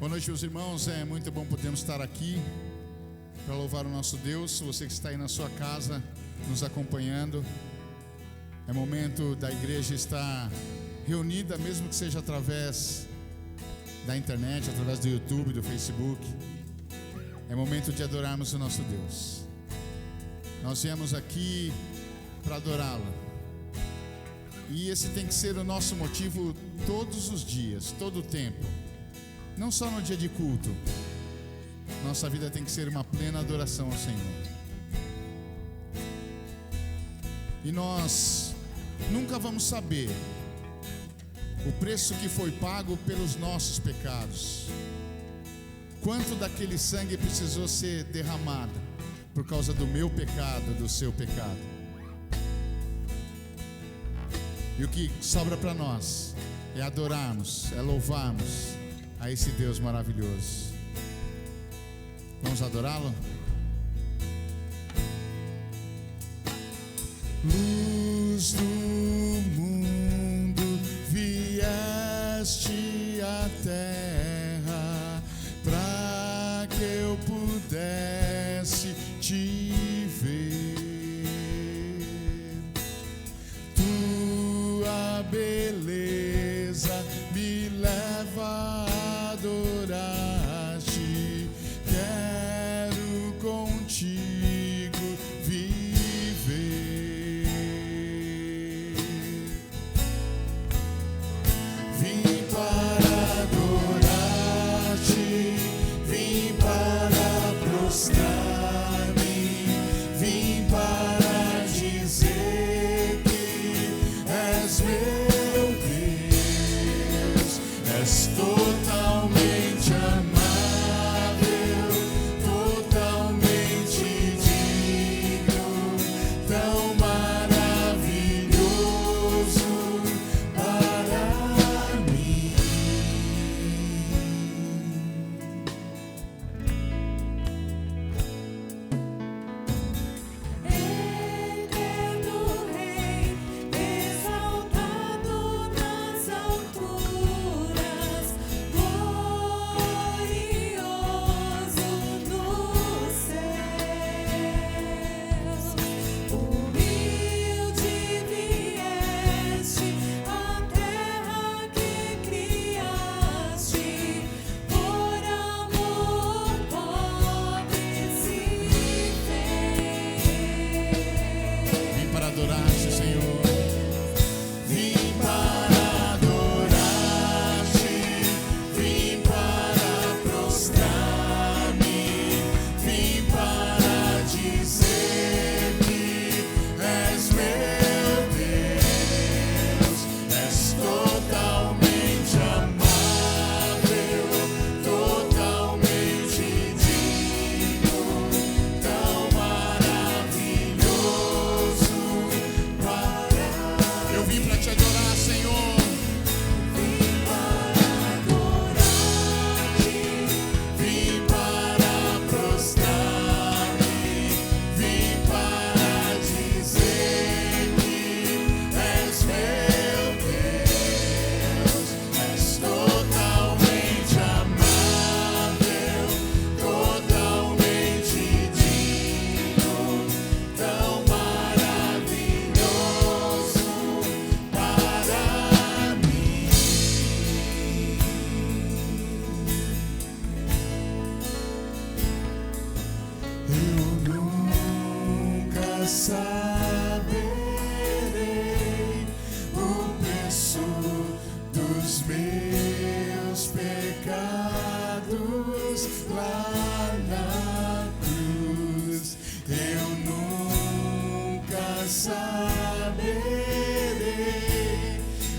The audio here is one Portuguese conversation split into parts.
Boa noite, meus irmãos. É muito bom podermos estar aqui para louvar o nosso Deus. Você que está aí na sua casa nos acompanhando, é momento da igreja estar reunida, mesmo que seja através da internet, através do YouTube, do Facebook. É momento de adorarmos o nosso Deus. Nós viemos aqui para adorá-lo, e esse tem que ser o nosso motivo todos os dias, todo o tempo. Não só no dia de culto. Nossa vida tem que ser uma plena adoração ao Senhor. E nós nunca vamos saber o preço que foi pago pelos nossos pecados. Quanto daquele sangue precisou ser derramado por causa do meu pecado, do seu pecado. E o que sobra para nós é adorarmos, é louvarmos a esse Deus maravilhoso. Vamos adorá-lo? Luz do mundo, vieste à terra para que eu pudesse te ver. Tua beleza me leva a adorar-te. Quero contigo viver. Vim para adorar-te, vim para prostrar-me, vim para dizer que és meu Deus. És totalmente amável, totalmente digno, tão maravilhoso para mim. Eterno Rei, exaltado nas alturas, glorioso nos céus. Humilde vieste à terra que criaste, por amor pobre se fez. Vim para adorar-te, Senhor. Vim para adorar-te, vim para prostrar-me, vim para dizer que és meu Deus. És totalmente amável, totalmente digno, tão maravilhoso para. Eu vim para te adorar, Senhor. Vim para adorar-te, Vim para prostrar-me, vim para dizer que és meu Deus. És totalmente amável, totalmente digno, tão maravilhoso para mim. Eu nunca saberei o preço dos meus pecados lá na cruz. Eu nunca saberei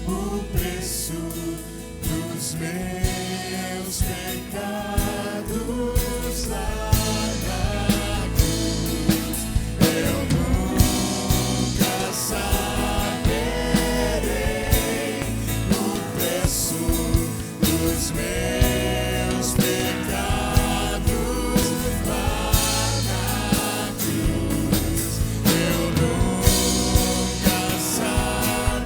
o preço dos meus pecados lá na cruz. Eu nunca saberei o preço dos meus pecados lá na cruz. Eu nunca saberei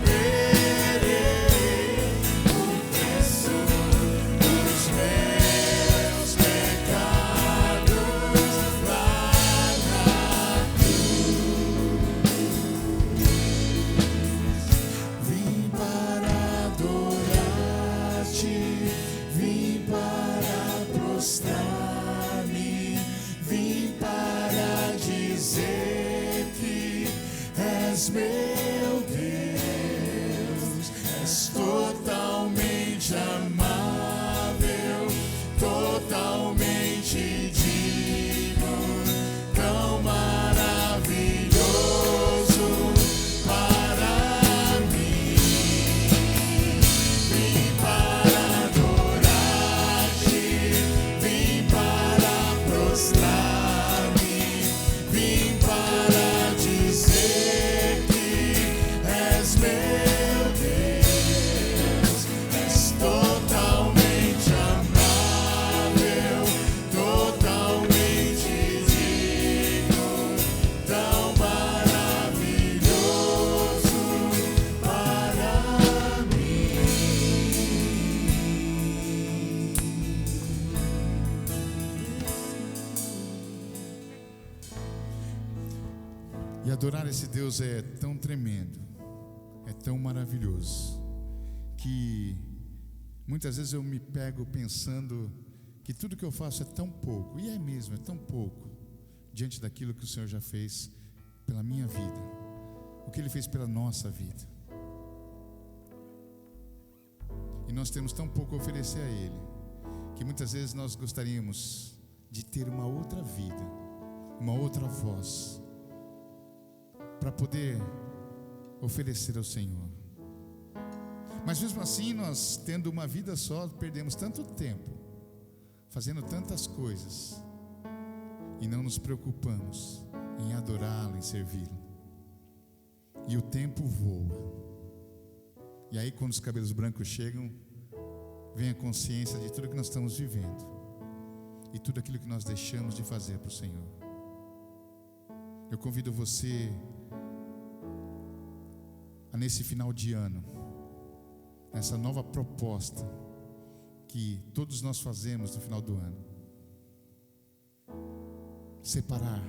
o preço dos meus és meu Deus, és totalmente amável, totalmente digno, tão maravilhoso para mim. Vim para adorar-te, vim para prostrar-me, vim para dizer que és meu Deus, és totalmente amável, totalmente digno, tão maravilhoso para mim. E adorar esse Deus é tão tremendo, é tão maravilhoso, que muitas vezes eu me pego pensando que tudo que eu faço é tão pouco, e é mesmo, é tão pouco, diante daquilo que o Senhor já fez pela minha vida, o que Ele fez pela nossa vida. E nós temos tão pouco a oferecer a Ele, que muitas vezes nós gostaríamos de ter uma outra vida, uma outra voz, para poder oferecer ao Senhor. Mas mesmo assim, nós tendo uma vida só, perdemos tanto tempo fazendo tantas coisas e não nos preocupamos em adorá-lo, em servi-lo. E o tempo voa. E aí, quando os cabelos brancos chegam, vem a consciência de tudo que nós estamos vivendo e tudo aquilo que nós deixamos de fazer para o Senhor. Eu convido você a, nesse final de ano, essa nova proposta que todos nós fazemos no final do ano, separar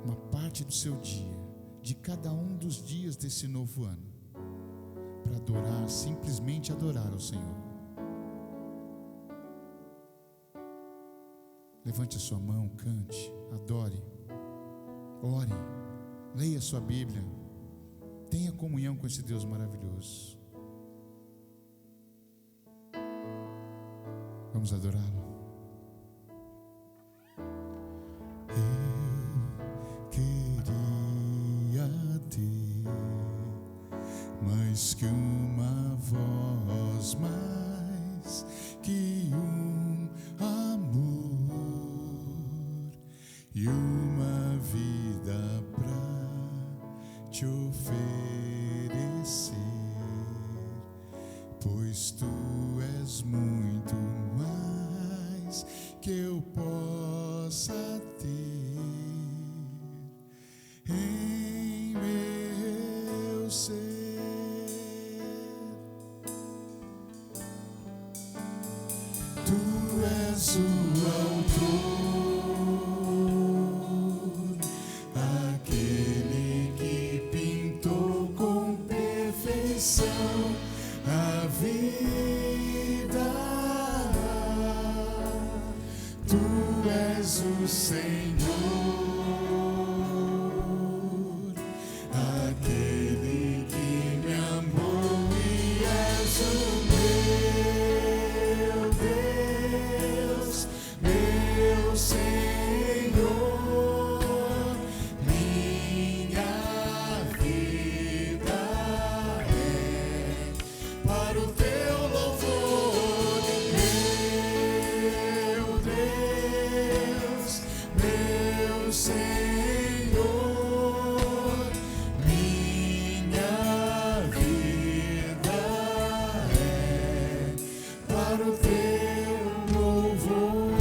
uma parte do seu dia, de cada um dos dias desse novo ano, para adorar, simplesmente adorar ao Senhor. Levante a sua mão, cante, adore, ore, leia a sua Bíblia, tenha comunhão com esse Deus maravilhoso. Vamos adorá-lo. Eu queria ter mais que uma voz, mais que um amor e uma vida pra te oferecer, pois tu és muito mais que eu possa ter em meu ser. Tu és o autor, aquele que pintou com perfeição a vida. Tu és o Senhor, aquele que me amou e és o meu Deus, meu Senhor. Minha vida é para o teu louvor, meu Deus, meu Senhor. Minha vida é para o teu louvor.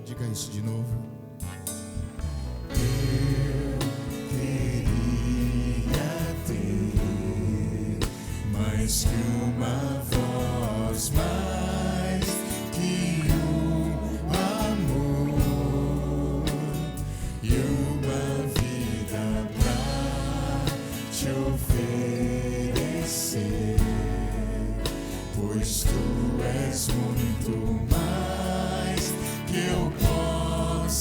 Diga isso de novo. Queria ter mais que uma voz, mais que um amor e uma vida pra te oferecer, pois tu és muito mais que eu possa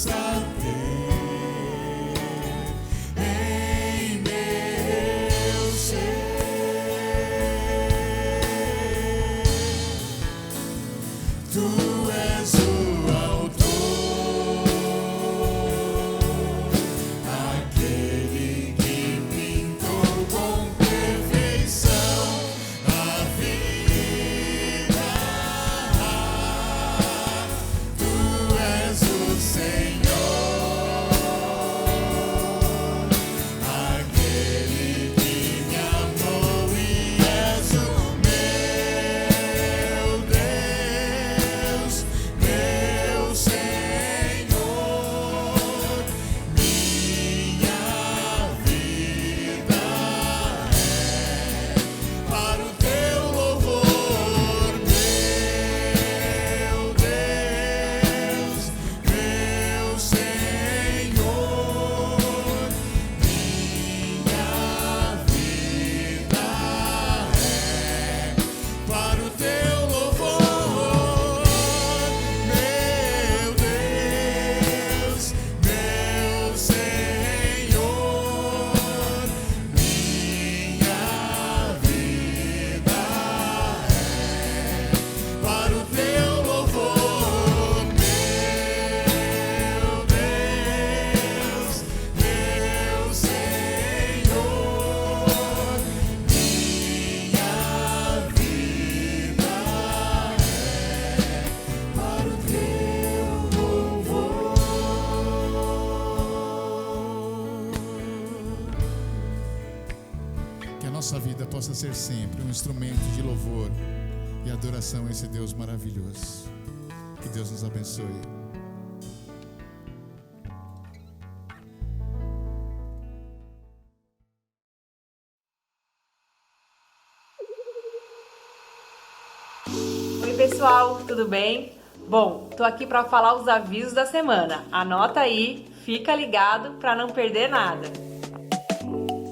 nossa vida possa ser sempre um instrumento de louvor e adoração a esse Deus maravilhoso. Que Deus nos abençoe. Oi pessoal, tudo bem? Bom, tô aqui para falar os avisos da semana. Anota aí, fica ligado para não perder nada.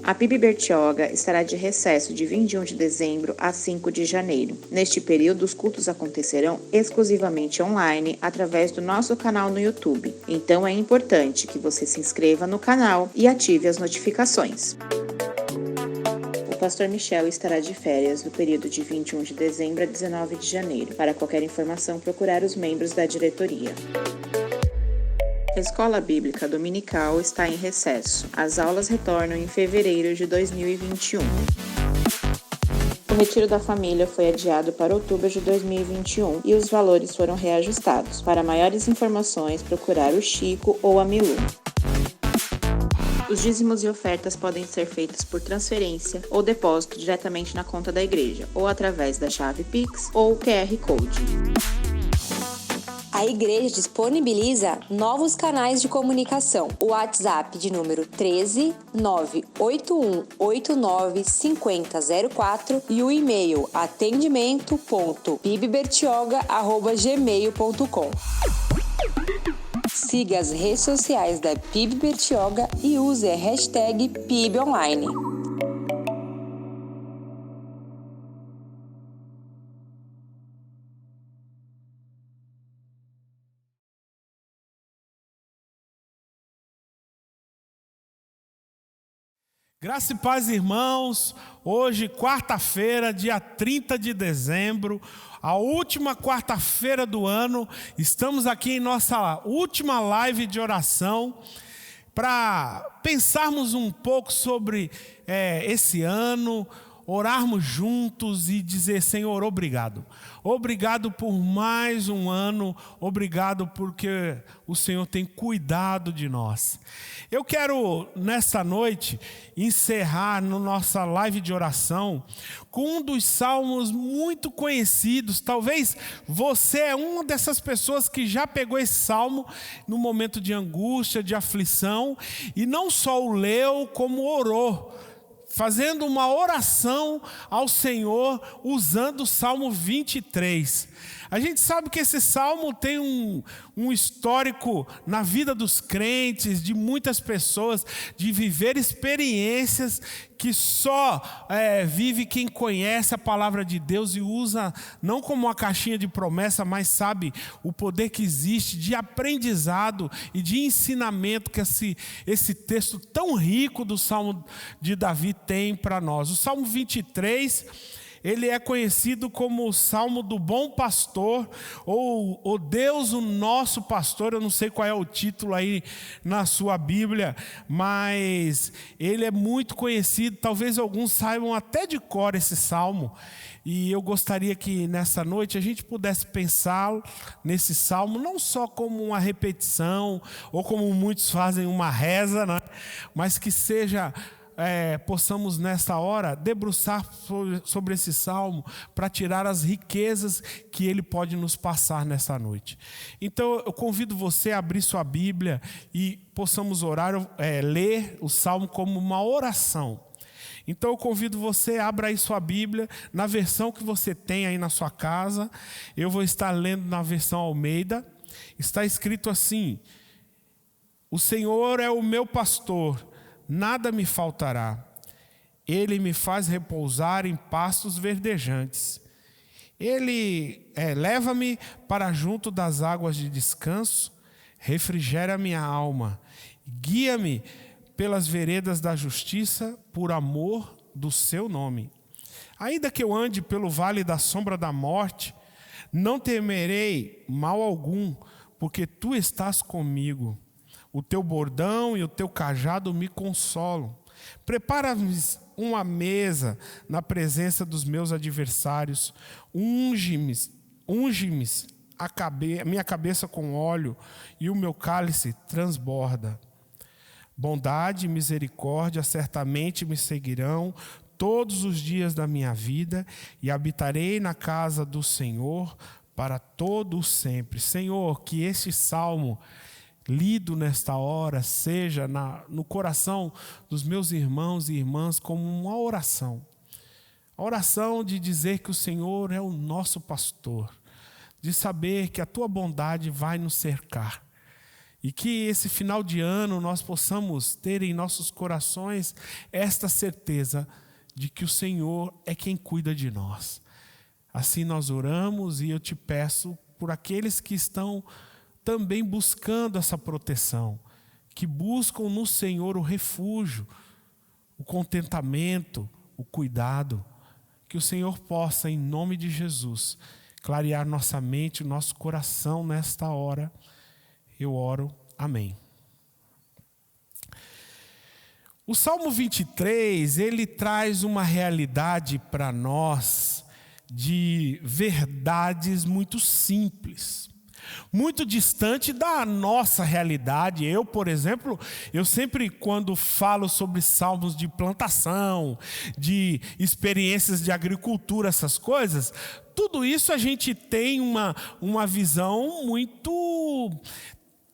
A PIB Bertioga estará de recesso de 21 de dezembro a 5 de janeiro. Neste período, os cultos acontecerão exclusivamente online através do nosso canal no YouTube. Então é importante que você se inscreva no canal e ative as notificações. O pastor Michel estará de férias no período de 21 de dezembro a 19 de janeiro. Para qualquer informação, procurar os membros da diretoria. A Escola Bíblica Dominical está em recesso. As aulas retornam em fevereiro de 2021. O Retiro da Família foi adiado para outubro de 2021 e os valores foram reajustados. Para maiores informações, procurar o Chico ou a Milu. Os dízimos e ofertas podem ser feitos por transferência ou depósito diretamente na conta da igreja, ou através da chave Pix ou QR Code. A igreja disponibiliza novos canais de comunicação. O WhatsApp de número 13 98189 5004 e o e-mail atendimento.pibbertioga@gmail.com. Siga as redes sociais da PIB Bertioga e use a hashtag PIBOnline. Graça e paz, irmãos. Hoje, quarta-feira, dia 30 de dezembro, a última quarta-feira do ano, estamos aqui em nossa última live de oração para pensarmos um pouco sobre esse ano, orarmos juntos e dizer: Senhor, obrigado. Obrigado por mais um ano, obrigado porque o Senhor tem cuidado de nós. Eu quero, nesta noite, encerrar na nossa live de oração com um dos salmos muito conhecidos. Talvez você é uma dessas pessoas que já pegou esse salmo no momento de angústia, de aflição, e não só o leu, como orou, fazendo uma oração ao Senhor usando o Salmo 23. A gente sabe que esse salmo tem um histórico na vida dos crentes, de muitas pessoas, de viver experiências que só vive quem conhece a palavra de Deus e usa não como uma caixinha de promessa, mas sabe o poder que existe de aprendizado e de ensinamento que esse texto tão rico do Salmo de Davi tem para nós. O Salmo 23... ele é conhecido como o Salmo do Bom Pastor, ou o Deus, o nosso pastor. Eu não sei qual é o título aí na sua Bíblia, mas ele é muito conhecido. Talvez alguns saibam até de cor esse Salmo. E eu gostaria que nessa noite a gente pudesse pensar nesse Salmo, não só como uma repetição, ou como muitos fazem uma reza, né? Mas que seja... possamos nessa hora debruçar sobre esse salmo para tirar as riquezas que ele pode nos passar nessa noite. Então eu convido você a abrir sua Bíblia e possamos orar, ler o salmo como uma oração. Então eu convido você, abra aí sua Bíblia na versão que você tem aí na sua casa. Eu vou estar lendo na versão Almeida. Está escrito assim: o Senhor é o meu pastor, nada me faltará. Ele me faz repousar em pastos verdejantes. Ele leva-me para junto das águas de descanso, refrigera minha alma. Guia-me pelas veredas da justiça, por amor do seu nome. Ainda que eu ande pelo vale da sombra da morte, não temerei mal algum, porque tu estás comigo. O teu bordão e o teu cajado me consolam. Prepara-me uma mesa na presença dos meus adversários. Unge-me a minha cabeça com óleo e o meu cálice transborda. Bondade e misericórdia certamente me seguirão todos os dias da minha vida e habitarei na casa do Senhor para todo o sempre. Senhor, que este salmo lido nesta hora seja no coração dos meus irmãos e irmãs como uma oração. A oração de dizer que o Senhor é o nosso pastor, de saber que a tua bondade vai nos cercar. E que esse final de ano nós possamos ter em nossos corações esta certeza de que o Senhor é quem cuida de nós. Assim nós oramos e eu te peço por aqueles que estão também buscando essa proteção, que buscam no Senhor o refúgio, o contentamento, o cuidado, que o Senhor possa, em nome de Jesus, clarear nossa mente, nosso coração nesta hora. Eu oro, amém. O Salmo 23, ele traz uma realidade para nós de verdades muito simples, muito distante da nossa realidade. Eu, por exemplo, eu sempre quando falo sobre salmos de plantação, de experiências de agricultura, essas coisas, tudo isso a gente tem uma visão muito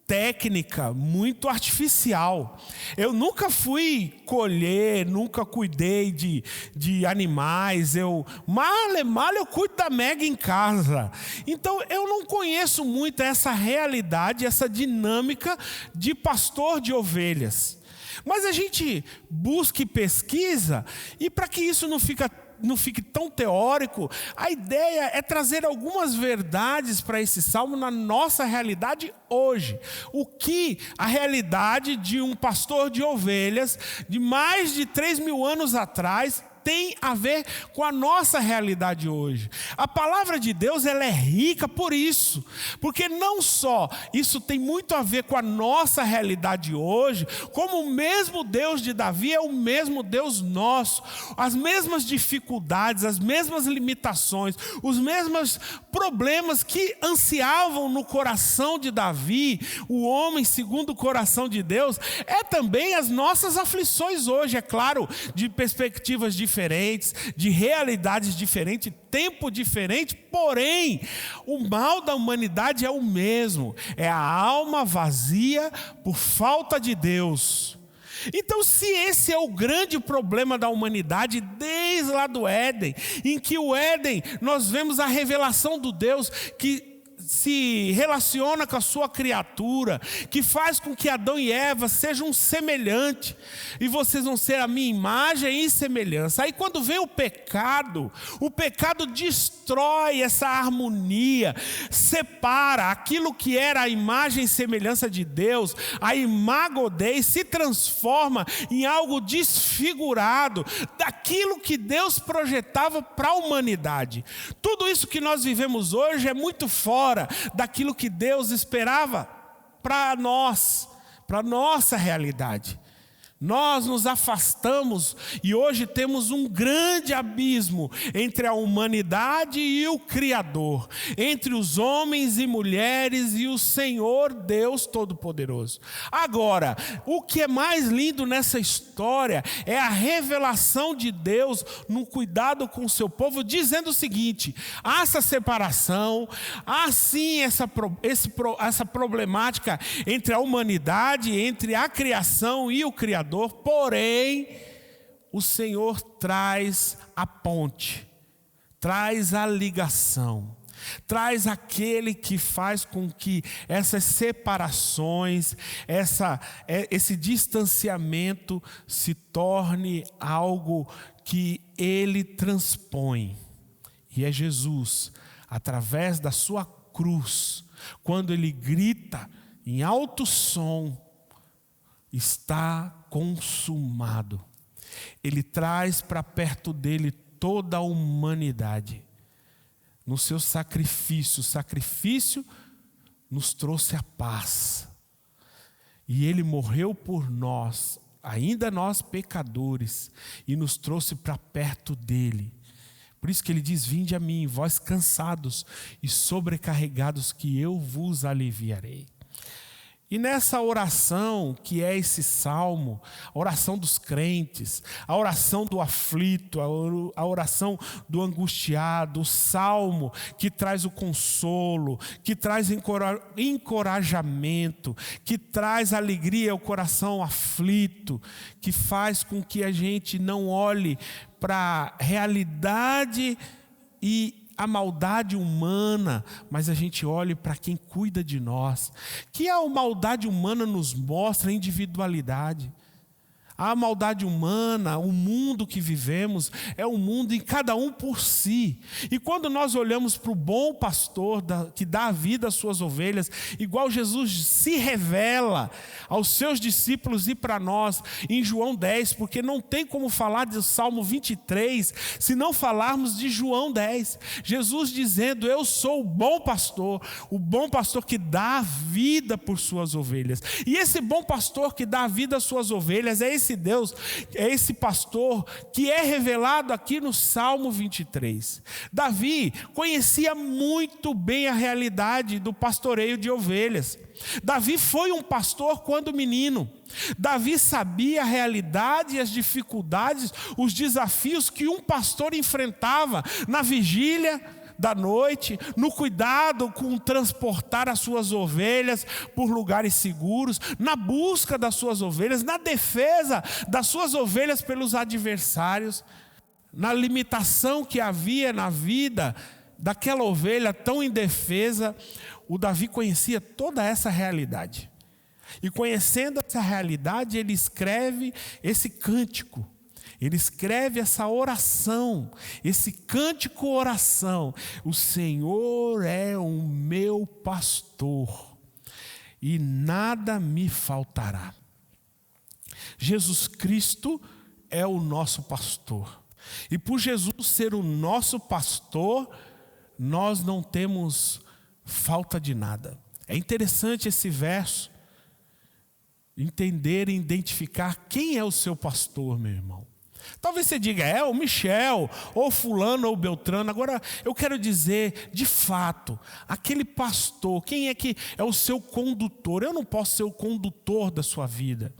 técnica, muito artificial. Eu nunca fui colher, nunca cuidei de animais. Mal eu cuido da Meg em casa. Então eu não conheço muito essa realidade, essa dinâmica de pastor de ovelhas. Mas a gente busca e pesquisa, e para que isso não fique tão teórico, a ideia é trazer algumas verdades para esse salmo na nossa realidade hoje. O que a realidade de um pastor de ovelhas de mais de 3.000 anos atrás tem a ver com a nossa realidade hoje. A palavra de Deus, ela é rica por isso, porque não só isso tem muito a ver com a nossa realidade hoje, como o mesmo Deus de Davi é o mesmo Deus nosso. As mesmas dificuldades, as mesmas limitações, os mesmos problemas que ansiavam no coração de Davi, o homem segundo o coração de Deus, é também as nossas aflições hoje, é claro, de perspectivas diferentes, de realidades diferentes, tempo diferente, porém, o mal da humanidade é o mesmo, é a alma vazia por falta de Deus. Então, se esse é o grande problema da humanidade, desde lá do Éden, em que o Éden, nós vemos a revelação do Deus que se relaciona com a sua criatura, que faz com que Adão e Eva sejam semelhantes, e vocês vão ser a minha imagem e semelhança. Aí quando vem o pecado destrói essa harmonia, separa aquilo que era a imagem e semelhança de Deus, a imago Dei, se transforma em algo desfigurado daquilo que Deus projetava para a humanidade. Tudo isso que nós vivemos hoje é muito fora daquilo que Deus esperava para nós, para a nossa realidade. Nós nos afastamos e hoje temos um grande abismo entre a humanidade e o Criador, entre os homens e mulheres e o Senhor Deus Todo-Poderoso. Agora, o que é mais lindo nessa história é a revelação de Deus no cuidado com o seu povo, dizendo o seguinte: há essa separação, há sim essa problemática entre a humanidade, entre a criação e o Criador. Porém, o Senhor traz a ponte, traz a ligação, traz aquele que faz com que essas separações, esse distanciamento se torne algo que Ele transpõe. E é Jesus, através da sua cruz, quando Ele grita em alto som: está consumado. Ele traz para perto dele toda a humanidade. No seu sacrifício, o sacrifício nos trouxe a paz. E ele morreu por nós, ainda nós pecadores, e nos trouxe para perto dele. Por isso que ele diz: vinde a mim, vós cansados e sobrecarregados, que eu vos aliviarei. E nessa oração, que é esse salmo, a oração dos crentes, a oração do aflito, a oração do angustiado, o salmo que traz o consolo, que traz encorajamento, que traz alegria ao coração aflito, que faz com que a gente não olhe para a realidade e a maldade humana, mas a gente olhe para quem cuida de nós. Que a maldade humana nos mostra a individualidade. A maldade humana, o mundo que vivemos, é um mundo em cada um por si. E quando nós olhamos para o bom pastor que dá a vida às suas ovelhas, igual Jesus se revela aos seus discípulos e para nós em João 10, porque não tem como falar do Salmo 23 se não falarmos de João 10. Jesus dizendo: eu sou o bom pastor que dá a vida por suas ovelhas. E esse bom pastor que dá a vida às suas ovelhas é esse Deus, é esse pastor que é revelado aqui no Salmo 23. Davi conhecia muito bem a realidade do pastoreio de ovelhas. Davi foi um pastor quando menino. Davi sabia a realidade e as dificuldades, os desafios que um pastor enfrentava na vigília da noite, no cuidado com transportar as suas ovelhas por lugares seguros, na busca das suas ovelhas, na defesa das suas ovelhas pelos adversários, na limitação que havia na vida daquela ovelha tão indefesa. O Davi conhecia toda essa realidade. E conhecendo essa realidade, ele escreve esse cântico. Ele escreve essa oração, esse cântico-oração. O Senhor é o meu pastor e nada me faltará. Jesus Cristo é o nosso pastor. E por Jesus ser o nosso pastor, nós não temos falta de nada. É interessante esse verso, entender e identificar quem é o seu pastor, meu irmão. Talvez você diga, é o Michel, ou fulano, ou Beltrano. Agora, eu quero dizer, de fato, aquele pastor, quem é que é o seu condutor? Eu não posso ser o condutor da sua vida.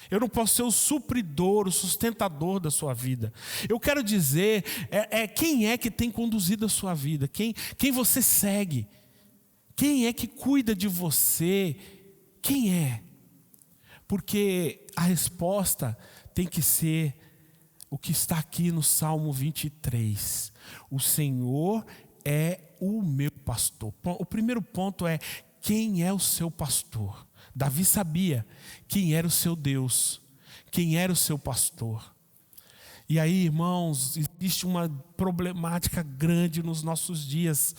Eu não posso ser o supridor, o sustentador da sua vida. Eu quero dizer, quem é que tem conduzido a sua vida? Quem você segue? Quem é que cuida de você? Quem é? Porque a resposta tem que ser o que está aqui no Salmo 23. O Senhor é o meu pastor. O primeiro ponto é: quem é o seu pastor? Davi sabia quem era o seu Deus, quem era o seu pastor. E aí, irmãos, existe uma problemática grande nos nossos dias.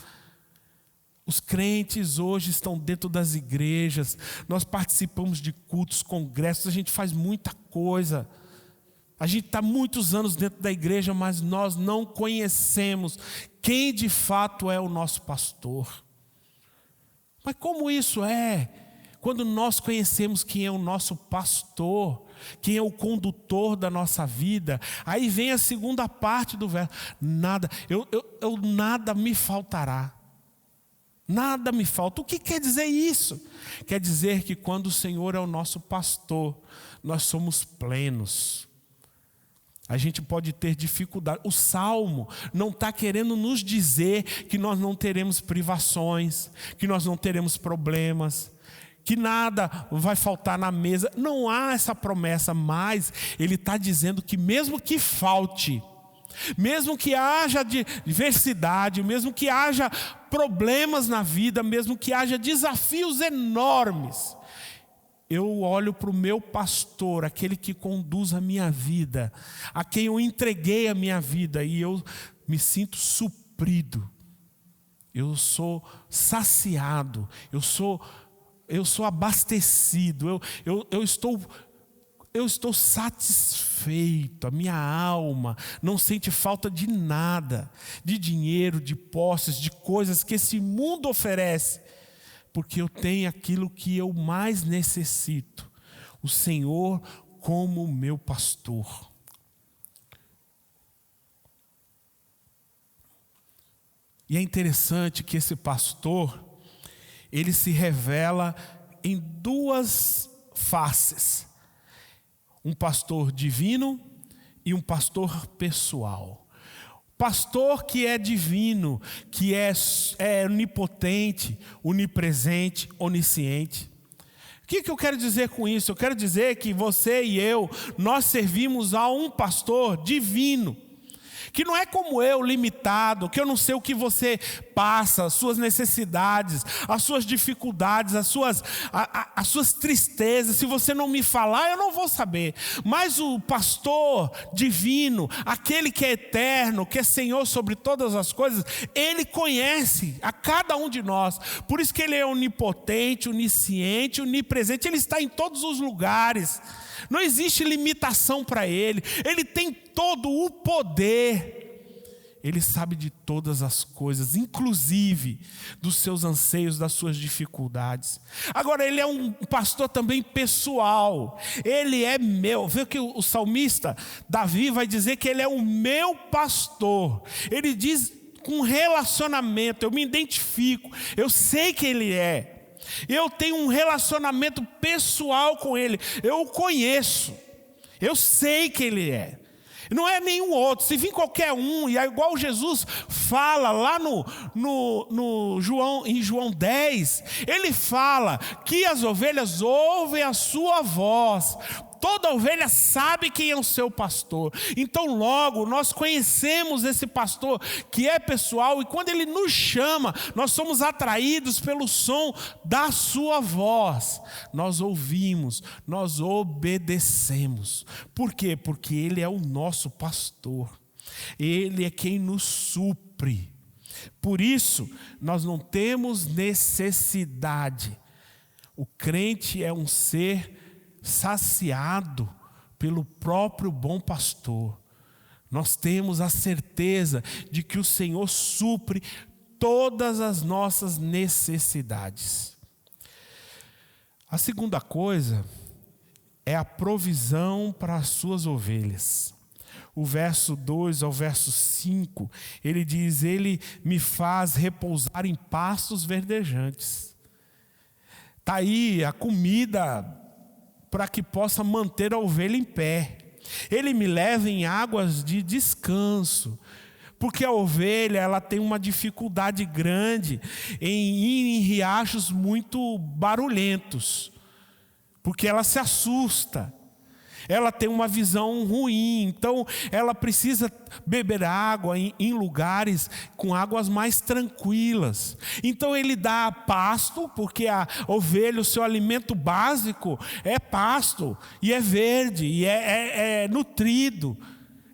Os crentes hoje estão dentro das igrejas, nós participamos de cultos, congressos, a gente faz muita coisa. A gente está muitos anos dentro da igreja, mas nós não conhecemos quem de fato é o nosso pastor. Mas como isso é? Quando nós conhecemos quem é o nosso pastor, quem é o condutor da nossa vida, aí vem a segunda parte do verso: nada me faltará. Nada me falta. O que quer dizer isso? Quer dizer que quando o Senhor é o nosso pastor, nós somos plenos. A gente pode ter dificuldade. O Salmo não está querendo nos dizer que nós não teremos privações, que nós não teremos problemas, que nada vai faltar na mesa. Não há essa promessa, mas ele está dizendo que mesmo que falte, mesmo que haja diversidade, mesmo que haja problemas na vida, mesmo que haja desafios enormes, eu olho para o meu pastor, aquele que conduz a minha vida, a quem eu entreguei a minha vida, e eu me sinto suprido, eu sou saciado, eu sou abastecido, eu estou satisfeito, a minha alma não sente falta de nada, de dinheiro, de posses, de coisas que esse mundo oferece, porque eu tenho aquilo que eu mais necessito, o Senhor como meu pastor. E é interessante que esse pastor, ele se revela em duas faces: um pastor divino e um pastor pessoal. Pastor que é divino, que é onipotente, onipresente, onisciente. O que eu quero dizer com isso? Eu quero dizer que você e eu, nós servimos a um pastor divino, que não é como eu, limitado, que eu não sei o que você passa, as suas necessidades, as suas dificuldades, as suas tristezas. Se você não me falar, eu não vou saber. Mas o pastor divino, aquele que é eterno, que é Senhor sobre todas as coisas, ele conhece a cada um de nós. Por isso que ele é onipotente, onisciente, onipresente. Ele está em todos os lugares. Não existe limitação para ele. Ele tem todo o poder. Ele sabe de todas as coisas, inclusive dos seus anseios, das suas dificuldades. Agora, ele é um pastor também pessoal. Ele é meu. Vê que o salmista Davi vai dizer que ele é o meu pastor. Ele diz com relacionamento, eu me identifico, eu sei que ele é. Eu tenho um relacionamento pessoal com ele. Eu o conheço. Eu sei que ele é. Não é nenhum outro. Se vir qualquer um, e é igual Jesus fala lá em João 10, ele fala que as ovelhas ouvem a sua voz. Toda ovelha sabe quem é o seu pastor. Então logo nós conhecemos esse pastor que é pessoal, e quando ele nos chama, nós somos atraídos pelo som da sua voz. Nós ouvimos, nós obedecemos. Por quê? Porque ele é o nosso pastor. Ele é quem nos supre. Por isso nós não temos necessidade. O crente é um ser saciado pelo próprio bom pastor. Nós temos a certeza de que o Senhor supre todas as nossas necessidades. A segunda coisa é a provisão para as suas ovelhas. O verso 2 ao verso 5, ele diz: ele me faz repousar em pastos verdejantes. Está aí a comida para que possa manter a ovelha em pé. Ele me leva em águas de descanso, porque a ovelha ela tem uma dificuldade grande em ir em riachos muito barulhentos, porque ela se assusta. Ela tem uma visão ruim, então ela precisa beber água em lugares com águas mais tranquilas. Então ele dá pasto, porque a ovelha, o seu alimento básico é pasto, e é verde, e é nutrido,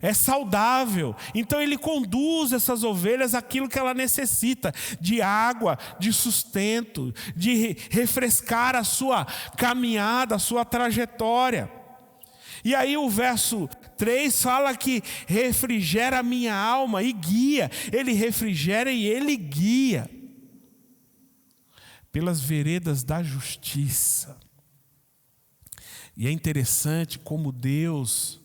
é saudável. Então ele conduz essas ovelhas àquilo que ela necessita, de água, de sustento, de refrescar a sua caminhada, a sua trajetória. E aí o verso 3 fala que refrigera a minha alma e guia. Ele refrigera e ele guia pelas veredas da justiça. E é interessante como Deus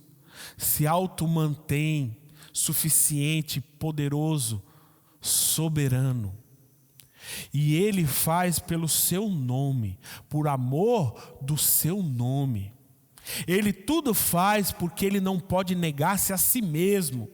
se auto-mantém suficiente, poderoso, soberano. E Ele faz pelo seu nome, por amor do seu nome. Ele tudo faz porque Ele não pode negar-se a si mesmo.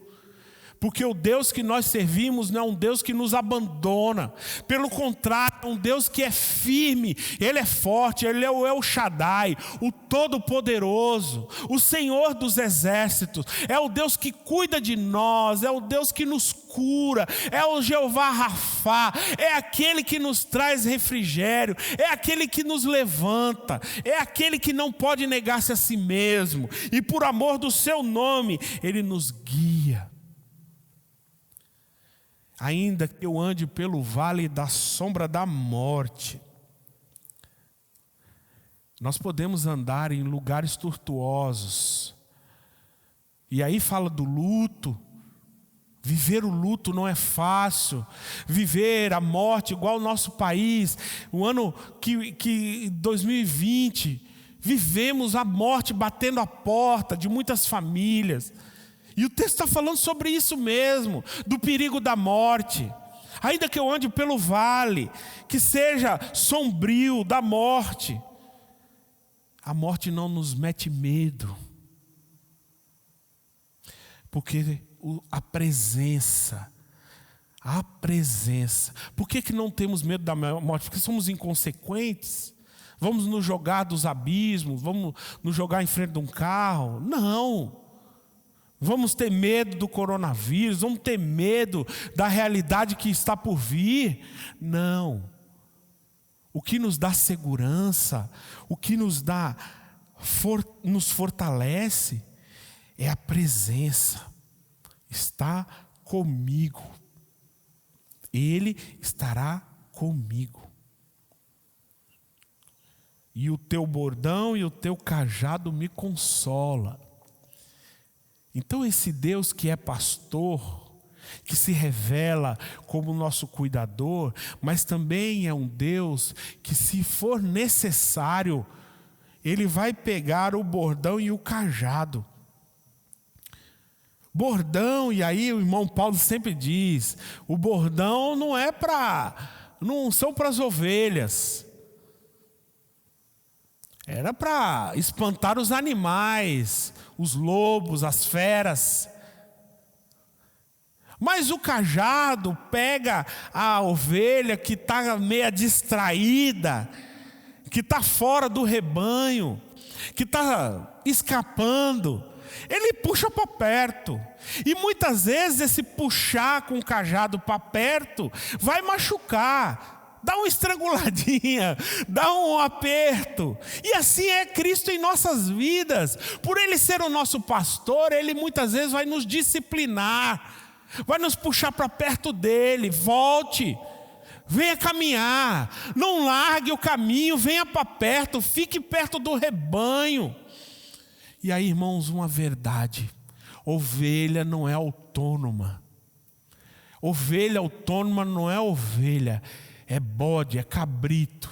Porque o Deus que nós servimos não é um Deus que nos abandona. Pelo contrário, é um Deus que é firme. Ele é forte, Ele é o El Shaddai, o Todo-Poderoso, o Senhor dos Exércitos. É o Deus que cuida de nós, é o Deus que nos cura, é o Jeová Rafá, é aquele que nos traz refrigério, é aquele que nos levanta, é aquele que não pode negar-se a si mesmo. E por amor do seu nome, Ele nos guia. Ainda que eu ande pelo vale da sombra da morte, nós podemos andar em lugares tortuosos. E aí fala do luto. Viver o luto não é fácil. Viver a morte igual o nosso país. O ano que 2020, vivemos a morte batendo a porta de muitas famílias. E o texto está falando sobre isso mesmo, do perigo da morte. Ainda que eu ande pelo vale, que seja sombrio da morte, a morte não nos mete medo, porque a presença. Por que não temos medo da morte? Porque somos inconsequentes? Vamos nos jogar dos abismos? Vamos nos jogar em frente de um carro? Não. Vamos ter medo do coronavírus? Vamos ter medo da realidade que está por vir? Não. O que nos dá segurança, o que nos fortalece é a presença. Está comigo. Ele estará comigo. E o teu bordão e o teu cajado me consola. Então esse Deus que é pastor, que se revela como nosso cuidador, mas também é um Deus que, se for necessário, Ele vai pegar o bordão e o cajado. Bordão, e aí o irmão Paulo sempre diz, o bordão não são para as ovelhas. Era para espantar os animais, os lobos, as feras. Mas o cajado pega a ovelha que está meia distraída, que está fora do rebanho, que está escapando. Ele puxa para perto. E muitas vezes esse puxar com o cajado para perto vai machucar, dá uma estranguladinha, dá um aperto. E assim é Cristo em nossas vidas. Por Ele ser o nosso pastor, Ele muitas vezes vai nos disciplinar, vai nos puxar para perto dEle. Volte, venha caminhar, não largue o caminho, venha para perto, fique perto do rebanho. E aí, irmãos, uma verdade: ovelha não é autônoma. Ovelha autônoma não é ovelha, é bode, é cabrito.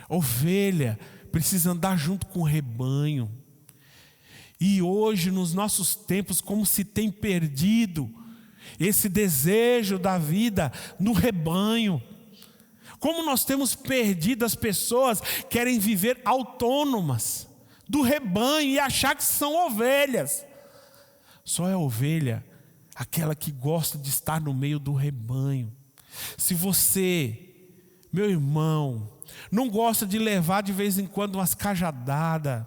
Ovelha precisa andar junto com o rebanho. E hoje, nos nossos tempos, como se tem perdido esse desejo da vida no rebanho. Como nós temos perdido, as pessoas querem viver autônomas do rebanho e achar que são ovelhas. Só é ovelha aquela que gosta de estar no meio do rebanho. Se você, meu irmão, não gosta de levar de vez em quando umas cajadadas,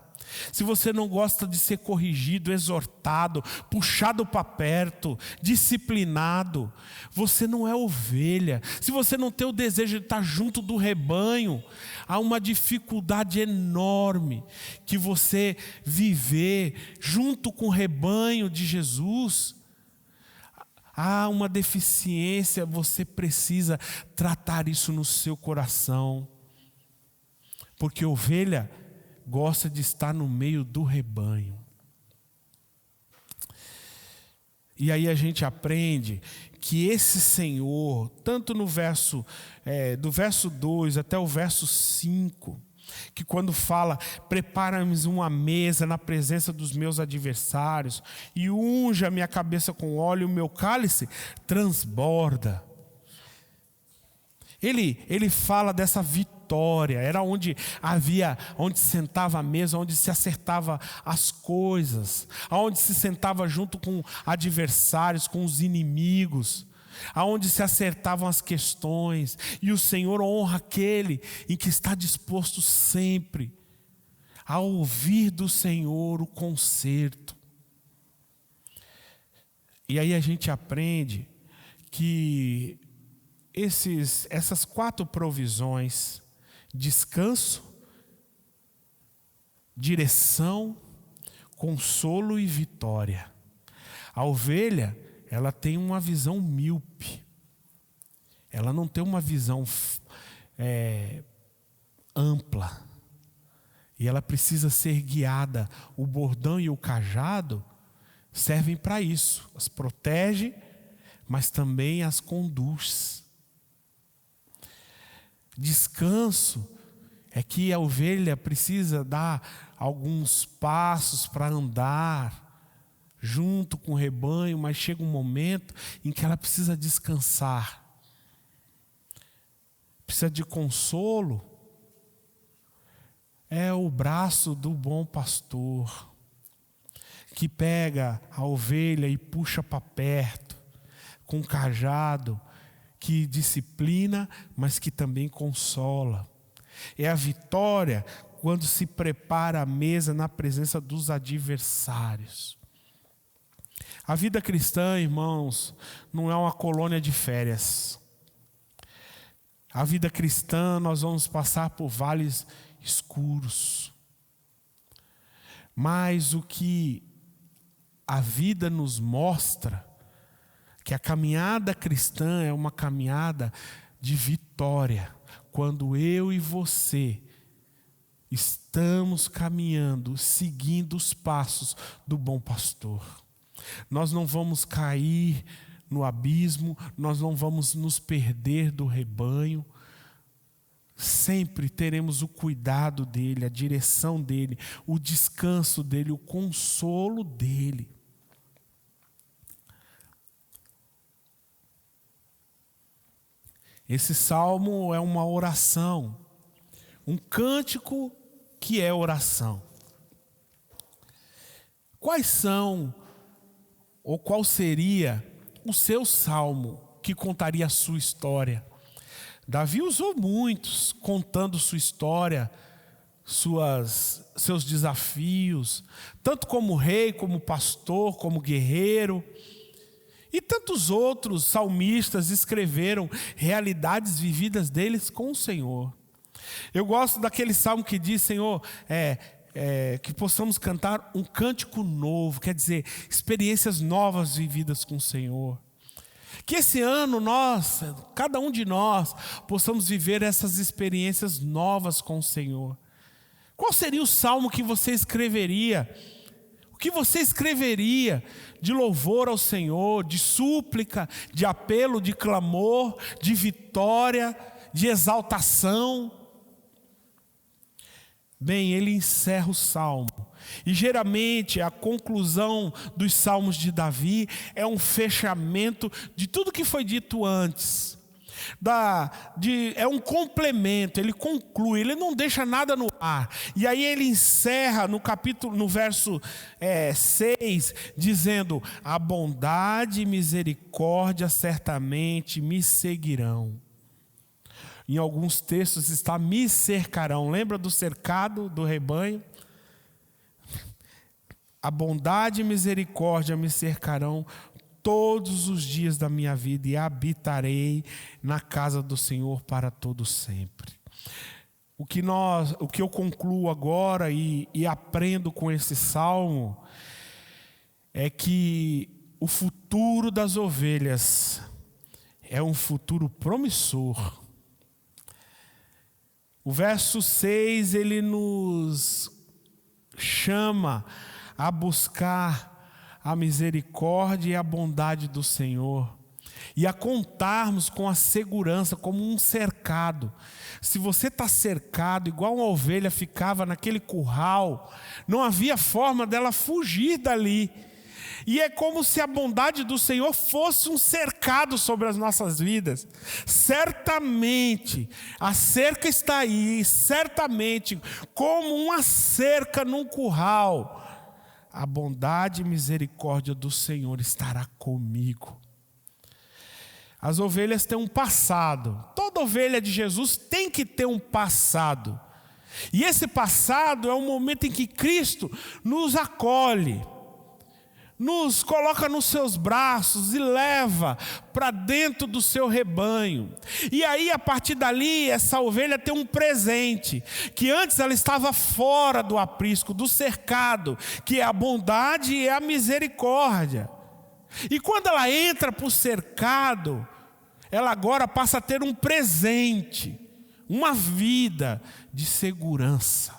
se você não gosta de ser corrigido, exortado, puxado para perto, disciplinado, você não é ovelha. Se você não tem o desejo de estar junto do rebanho, há uma dificuldade enorme que você viver junto com o rebanho de Jesus. Há uma deficiência, você precisa tratar isso no seu coração. Porque ovelha gosta de estar no meio do rebanho. E aí a gente aprende que esse Senhor, tanto no verso, do verso 2 até o verso 5, que quando fala, prepara-me uma mesa na presença dos meus adversários, e unge a minha cabeça com óleo, o meu cálice transborda. Ele fala dessa vitória, era onde sentava a mesa, onde se acertava as coisas, onde se sentava junto com adversários, com os inimigos, aonde se acertavam as questões. E o Senhor honra aquele em que está disposto sempre a ouvir do Senhor o conserto. E aí a gente aprende que essas 4 provisões: descanso, direção, consolo e vitória. A ovelha, ela tem uma visão míope. Ela não tem uma visão ampla. E ela precisa ser guiada. O bordão e o cajado servem para isso. As protege, mas também as conduz. Descanso é que a ovelha precisa dar alguns passos para andar junto com o rebanho, mas chega um momento em que ela precisa descansar. Precisa de consolo. É o braço do bom pastor, que pega a ovelha e puxa para perto, com um cajado, que disciplina, mas que também consola. É a vitória quando se prepara a mesa na presença dos adversários. A vida cristã, irmãos, não é uma colônia de férias. A vida cristã, nós vamos passar por vales escuros. Mas o que a vida nos mostra, que a caminhada cristã é uma caminhada de vitória. Quando eu e você estamos caminhando, seguindo os passos do bom pastor. Nós não vamos cair no abismo, nós não vamos nos perder do rebanho. Sempre teremos o cuidado dele, a direção dele, o descanso dele, o consolo dele. Esse salmo é uma oração, um cântico que é oração. Quais são, ou qual seria o seu salmo que contaria a sua história? Davi usou muitos, contando sua história, seus desafios, tanto como rei, como pastor, como guerreiro. E tantos outros salmistas escreveram realidades vividas deles com o Senhor. Eu gosto daquele salmo que diz, Senhor, que possamos cantar um cântico novo, quer dizer, experiências novas vividas com o Senhor. Que esse ano nós, cada um de nós, possamos viver essas experiências novas com o Senhor. Qual seria o salmo que você escreveria? O que você escreveria de louvor ao Senhor, de súplica, de apelo, de clamor, de vitória, de exaltação? Bem, ele encerra o salmo. E geralmente a conclusão dos salmos de Davi é um fechamento de tudo que foi dito antes. É um complemento, ele conclui, ele não deixa nada no ar. E aí ele encerra no verso 6, dizendo: a bondade e misericórdia certamente me seguirão. Em alguns textos está me cercarão. Lembra do cercado do rebanho? A bondade e misericórdia me cercarão todos os dias da minha vida e habitarei na casa do Senhor para todo sempre. O que eu concluo agora e aprendo com esse salmo é que o futuro das ovelhas é um futuro promissor. O verso 6, ele nos chama a buscar a misericórdia e a bondade do Senhor e a contarmos com a segurança como um cercado. Se você está cercado, igual uma ovelha ficava naquele curral, não havia forma dela fugir dali. E é como se a bondade do Senhor fosse um cercado sobre as nossas vidas. Certamente, a cerca está aí, certamente, como uma cerca num curral. A bondade e misericórdia do Senhor estará comigo. As ovelhas têm um passado. Toda ovelha de Jesus tem que ter um passado. E esse passado é o momento em que Cristo nos acolhe, nos coloca nos seus braços e leva para dentro do seu rebanho. E aí, a partir dali, essa ovelha tem um presente, que antes ela estava fora do aprisco, do cercado, que é a bondade e a misericórdia. E quando ela entra para o cercado, ela agora passa a ter um presente, uma vida de segurança.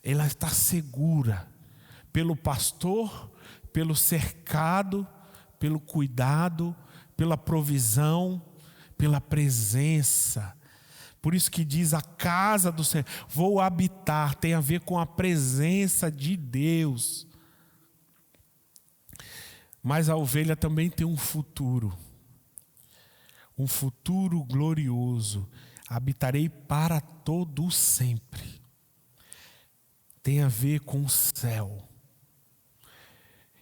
Ela está segura pelo pastor, pelo cercado, pelo cuidado, pela provisão, pela presença. Por isso que diz a casa do Senhor, vou habitar, tem a ver com a presença de Deus. Mas a ovelha também tem um futuro glorioso. Habitarei para todo sempre. Tem a ver com o céu.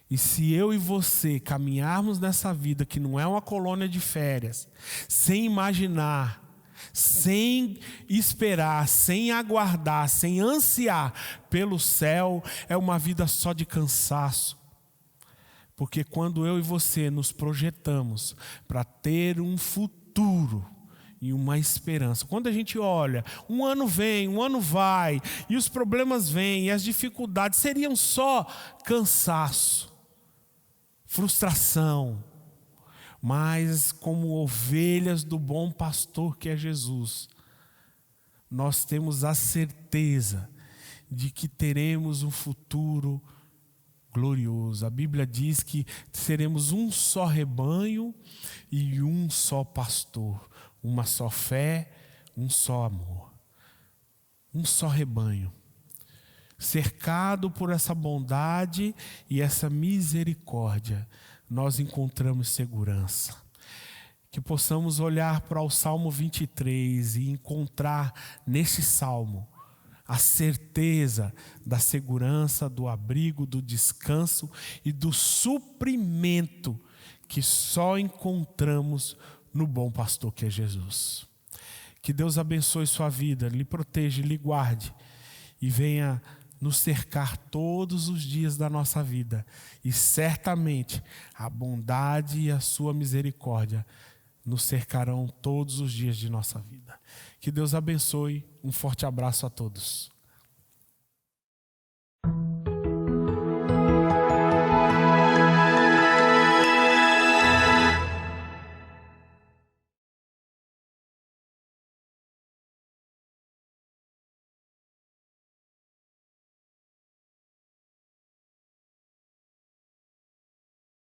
E se eu e você caminharmos nessa vida que não é uma colônia de férias, sem imaginar, sem esperar, sem aguardar, sem ansiar pelo céu, é uma vida só de cansaço. Porque quando eu e você nos projetamos para ter um futuro e uma esperança, quando a gente olha, um ano vem, um ano vai, e os problemas vêm, e as dificuldades seriam só cansaço, frustração, mas como ovelhas do bom pastor que é Jesus, nós temos a certeza de que teremos um futuro glorioso. A Bíblia diz que seremos um só rebanho e um só pastor, uma só fé, um só amor, um só rebanho. Cercado por essa bondade e essa misericórdia, nós encontramos segurança. Que possamos olhar para o Salmo 23 e encontrar nesse salmo a certeza da segurança, do abrigo, do descanso e do suprimento que só encontramos no bom pastor que é Jesus. Que Deus abençoe sua vida, lhe proteja, lhe guarde e venha nos cercar todos os dias da nossa vida. E certamente a bondade e a sua misericórdia nos cercarão todos os dias de nossa vida. Que Deus abençoe. Um forte abraço a todos.